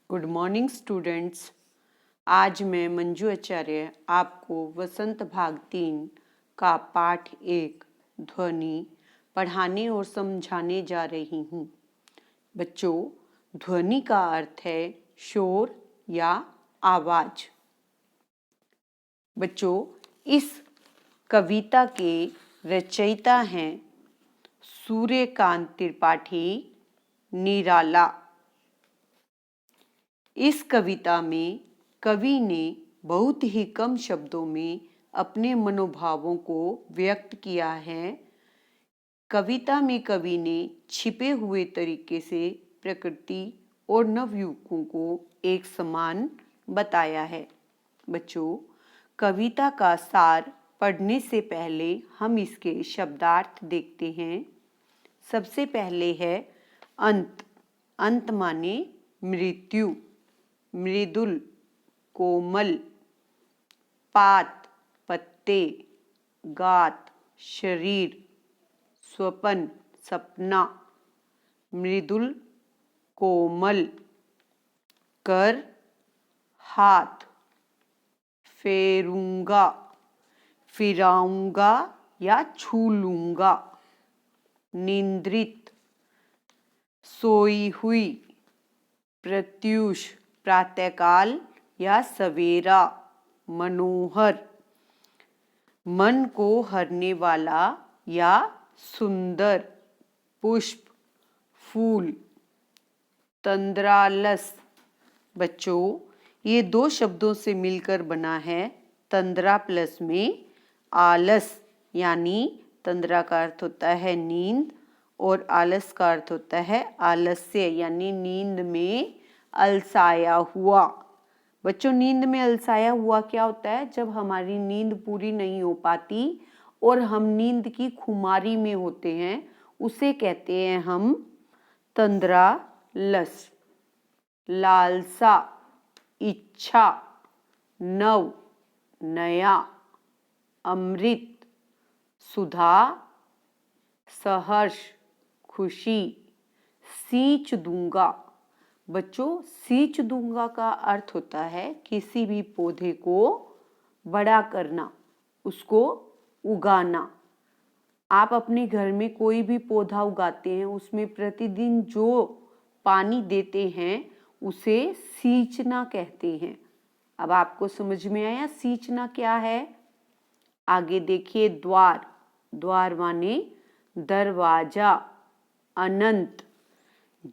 Good morning students. आज मैं मंजू आचार्य आपको वसंत भाग 3 का पाठ 1 ध्वनि पढ़ाने और समझाने जा रही हूँ। बच्चों, ध्वनि का अर्थ है शोर या आवाज। बच्चों, इस कविता के रचयिता हैं सूर्यकांत त्रिपाठी निराला। इस कविता में कवि ने बहुत ही कम शब्दों में अपने मनोभावों को व्यक्त किया है। कविता में कवि ने छिपे हुए तरीके से प्रकृति और नवयुवकों को एक समान बताया है। बच्चों, कविता का सार पढ़ने से पहले हम इसके शब्दार्थ देखते हैं। सबसे पहले है अंत। अंत माने मृत्यु, मृदुल, कोमल, पात, पत्ते, गात, शरीर, स्वपन, सपना, मृदुल, कोमल, कर, हाथ, फेरूंगा, फिराऊंगा या छू लूंगा, निंद्रित, सोई हुई, प्रत्यूष, प्रातःकाल या सवेरा, मनोहर, मन को हरने वाला या सुंदर, पुष्प, फूल, तंद्रालस। बच्चों, ये दो शब्दों से मिलकर बना है तंद्रा प्लस में आलस, यानी तंद्रा का अर्थ होता है नींद और आलस का अर्थ होता है आलस्य, यानी नींद में अलसाया हुआ। बच्चों, नींद में अलसाया हुआ क्या होता है? जब हमारी नींद पूरी नहीं हो पाती और हम नींद की खुमारी में होते हैं, उसे कहते हैं हम तंद्रालस। लालसा, इच्छा, नव, नया, अमृत, सुधा, सहर्ष, खुशी, सींच दूंगा। बच्चों, सींच दूंगा का अर्थ होता है किसी भी पौधे को बड़ा करना, उसको उगाना। आप अपने घर में कोई भी पौधा उगाते हैं, उसमें प्रतिदिन जो पानी देते हैं उसे सींचना कहते हैं। अब आपको समझ में आया सींचना क्या है? आगे देखिए, द्वार। द्वार माने दरवाजा, अनंत,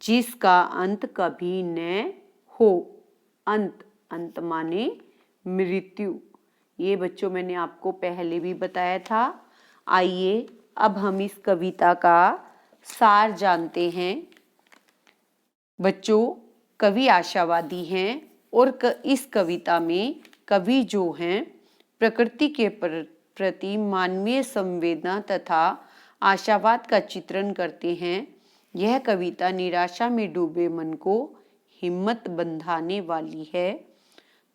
जिसका अंत कभी न हो। अंत, अंत माने मृत्यु। ये बच्चों मैंने आपको पहले भी बताया था। आइए अब हम इस कविता का सार जानते हैं। बच्चों, कवि आशावादी हैं और इस कविता में कवि जो हैं प्रकृति के प्रति मानवीय संवेदना तथा आशावाद का चित्रण करते हैं। यह कविता निराशा में डूबे मन को हिम्मत बंधाने वाली है।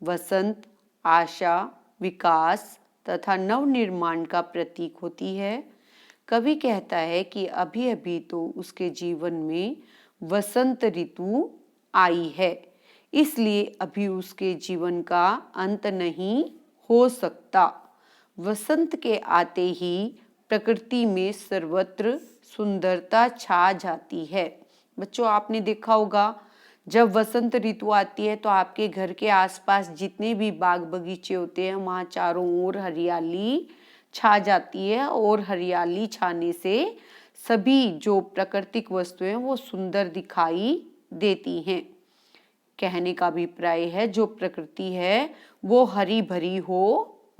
वसंत, आशा, विकास तथा नवनिर्माण का प्रतीक होती है। कवि कहता है कि अभी अभी तो उसके जीवन में वसंत ऋतु आई है, इसलिए अभी उसके जीवन का अंत नहीं हो सकता। वसंत के आते ही प्रकृति में सर्वत्र सुंदरता छा जाती है। बच्चों, आपने देखा होगा जब वसंत ऋतु आती है तो आपके घर के आसपास जितने भी बाग बगीचे होते हैं वहाँ चारों ओर हरियाली छा जाती है और हरियाली छाने से सभी जो प्राकृतिक वस्तुएं हैं वो सुंदर दिखाई देती हैं। कहने का अभिप्राय है जो प्रकृति है वो हरी भरी हो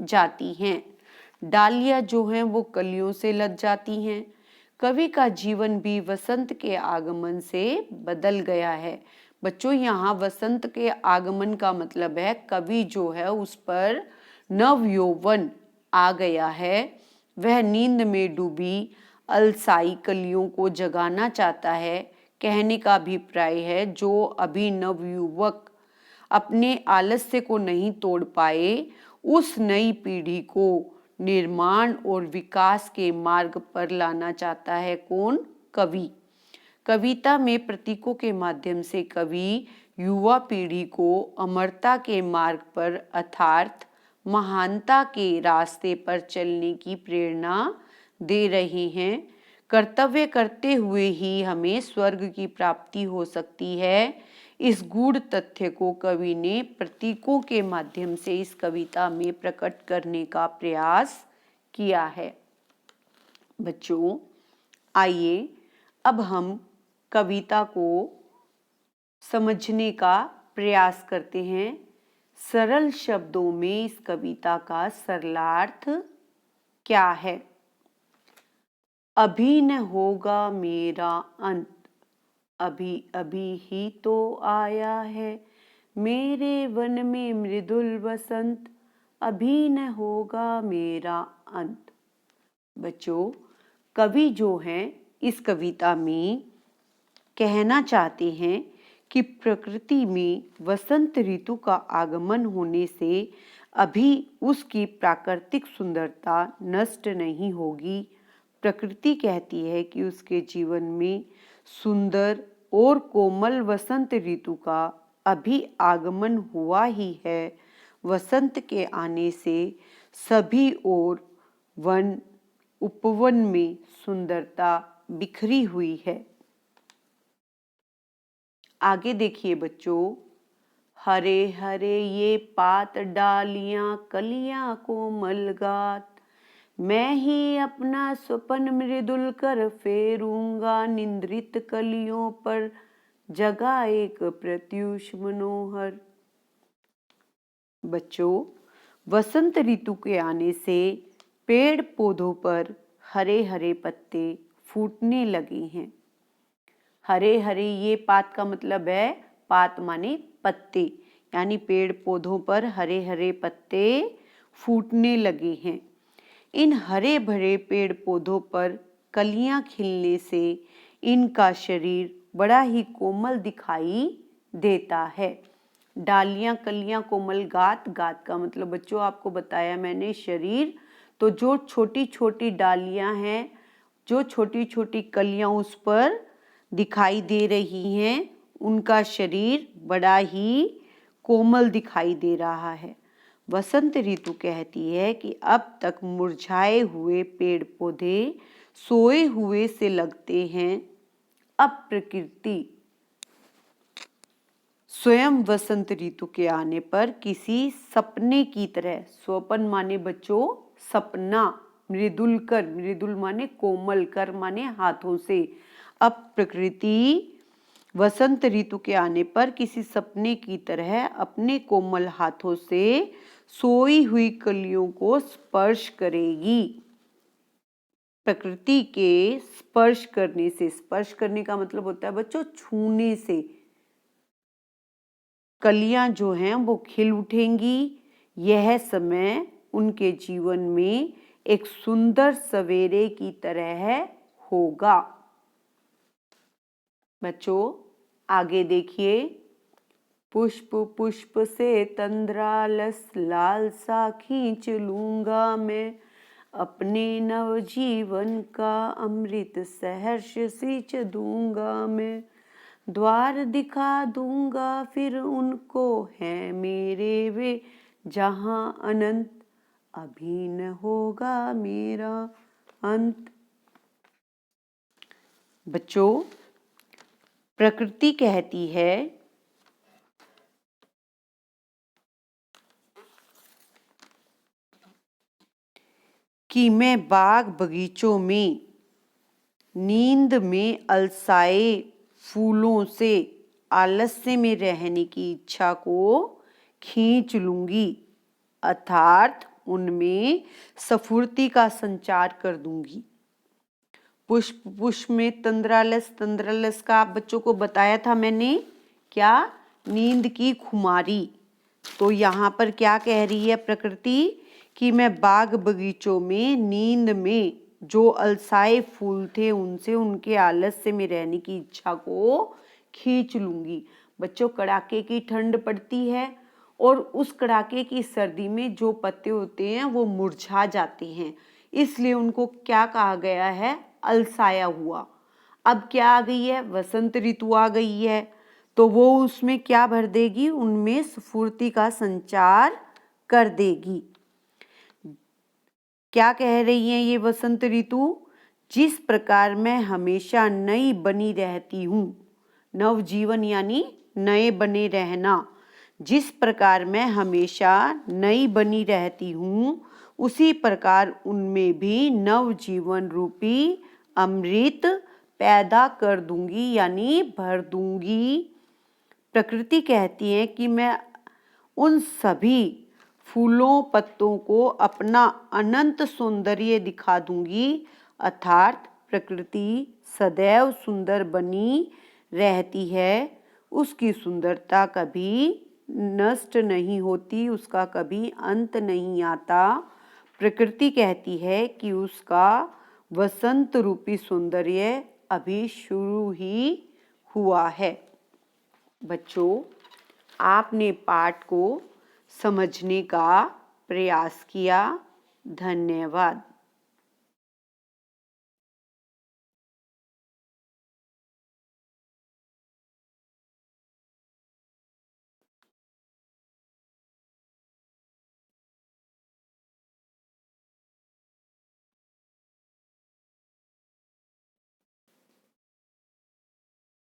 जाती हैं। डालियां जो हैं वो कलियों से लद जाती हैं। कवि का जीवन भी वसंत के आगमन से बदल गया है। बच्चों, यहाँ वसंत के आगमन का मतलब है कवि जो है उस पर नव यौवन आ गया है। वह नींद में डूबी अलसाई कलियों को जगाना चाहता है। कहने का अभिप्राय है जो अभी नवयुवक अपने आलस्य को नहीं तोड़ पाए, उस नई पीढ़ी को निर्माण और विकास के मार्ग पर लाना चाहता है। कौन? कवि। कविता में प्रतीकों के माध्यम से कवि युवा पीढ़ी को अमरता के मार्ग पर अर्थात महानता के रास्ते पर चलने की प्रेरणा दे रहे हैं। कर्तव्य करते हुए ही हमें स्वर्ग की प्राप्ति हो सकती है। इस गूढ़ तथ्य को कवि ने प्रतीकों के माध्यम से इस कविता में प्रकट करने का प्रयास किया है। बच्चों, आइए अब हम कविता को समझने का प्रयास करते हैं। सरल शब्दों में इस कविता का सरलार्थ क्या है? अभी न होगा मेरा अंत, अभी अभी ही तो आया है मेरे वन में मृदुल वसंत, अभी न होगा मेरा अंत। बच्चों, कवि जो हैं इस कविता में कहना चाहते हैं कि प्रकृति में वसंत ऋतु का आगमन होने से अभी उसकी प्राकृतिक सुंदरता नष्ट नहीं होगी। प्रकृति कहती है कि उसके जीवन में सुंदर और कोमल वसंत ऋतु का अभी आगमन हुआ ही है। वसंत के आने से सभी ओर वन उपवन में सुंदरता बिखरी हुई है। आगे देखिए बच्चों, हरे हरे ये पात डालियां कलियां कोमल गात, मैं ही अपना स्वपन मृदुल कर फेरूंगा निंद्रित कलियों पर, जगा एक प्रत्युष मनोहर। बच्चों, वसंत ऋतु के आने से पेड़ पौधों पर हरे हरे पत्ते फूटने लगे हैं। हरे हरे ये पात का मतलब है, पात माने पत्ते, यानी पेड़ पौधों पर हरे हरे पत्ते फूटने लगे हैं। इन हरे भरे पेड़ पौधों पर कलियां खिलने से इनका शरीर बड़ा ही कोमल दिखाई देता है। डालियां कलियां कोमल गात, गात का मतलब बच्चों आपको बताया मैंने शरीर, तो जो छोटी छोटी डालियां हैं, जो छोटी छोटी कलियां उस पर दिखाई दे रही हैं, उनका शरीर बड़ा ही कोमल दिखाई दे रहा है। वसंत ऋतु कहती है कि अब तक मुरझाए हुए पेड़ पौधे सोए हुए से लगते हैं। अब प्रकृति स्वयं वसंत ऋतु के आने पर किसी सपने की तरह, स्वपन माने बच्चों सपना, मृदुल कर, मृदुल माने कोमल, कर माने हाथों से। अब प्रकृति वसंत ऋतु के आने पर किसी सपने की तरह अपने कोमल हाथों से सोई हुई कलियों को स्पर्श करेगी। प्रकृति के स्पर्श करने से, स्पर्श करने का मतलब होता है बच्चों छूने से, कलियां जो हैं वो खिल उठेंगी। यह समय उनके जीवन में एक सुंदर सवेरे की तरह होगा। बच्चों आगे देखिए, पुष्प पुष्प से तंद्रालस लालसा खींच लूंगा मैं, अपने नव जीवन का अमृत सहर्ष सींच दूंगा मैं, द्वार दिखा दूंगा फिर उनको है मेरे वे जहां अनंत, अभी न होगा मेरा अंत। बच्चों, प्रकृति कहती है कि मैं बाग बगीचों में नींद में अलसाए फूलों से आलस्य में रहने की इच्छा को खींच लूंगी, अर्थात उनमें स्फूर्ति का संचार कर दूंगी। पुष्प पुष्प में तंद्रालस, तंद्रालस का आप बच्चों को बताया था मैंने, क्या? नींद की खुमारी। तो यहाँ पर क्या कह रही है प्रकृति कि मैं बाग बगीचों में नींद में जो अलसाए फूल थे उनसे उनके आलस्य में रहने की इच्छा को खींच लूंगी। बच्चों, कड़ाके की ठंड पड़ती है और उस कड़ाके की सर्दी में जो पत्ते होते हैं वो मुरझा जाते हैं, इसलिए उनको क्या कहा गया है? अलसाया हुआ। अब क्या आ गई है, वसंत ऋतु आ गई है, तो वो उसमें क्या भर देगी, उनमें स्फूर्ति का संचार कर देगी। क्या कह रही है ये वसंत ऋतु, जिस प्रकार मैं हमेशा नई बनी रहती हूँ, नवजीवन यानी नए बने रहना, जिस प्रकार मैं हमेशा नई बनी रहती हूँ, उसी प्रकार उनमें भी नवजीवन रूपी अमृत पैदा कर दूंगी यानी भर दूंगी। प्रकृति कहती है कि मैं उन सभी फूलों पत्तों को अपना अनंत सौंदर्य दिखा दूंगी, अर्थात प्रकृति सदैव सुंदर बनी रहती है, उसकी सुंदरता कभी नष्ट नहीं होती, उसका कभी अंत नहीं आता। प्रकृति कहती है कि उसका वसंत रूपी सौंदर्य अभी शुरू ही हुआ है। बच्चों, आपने पाठ को समझने का प्रयास किया। धन्यवाद।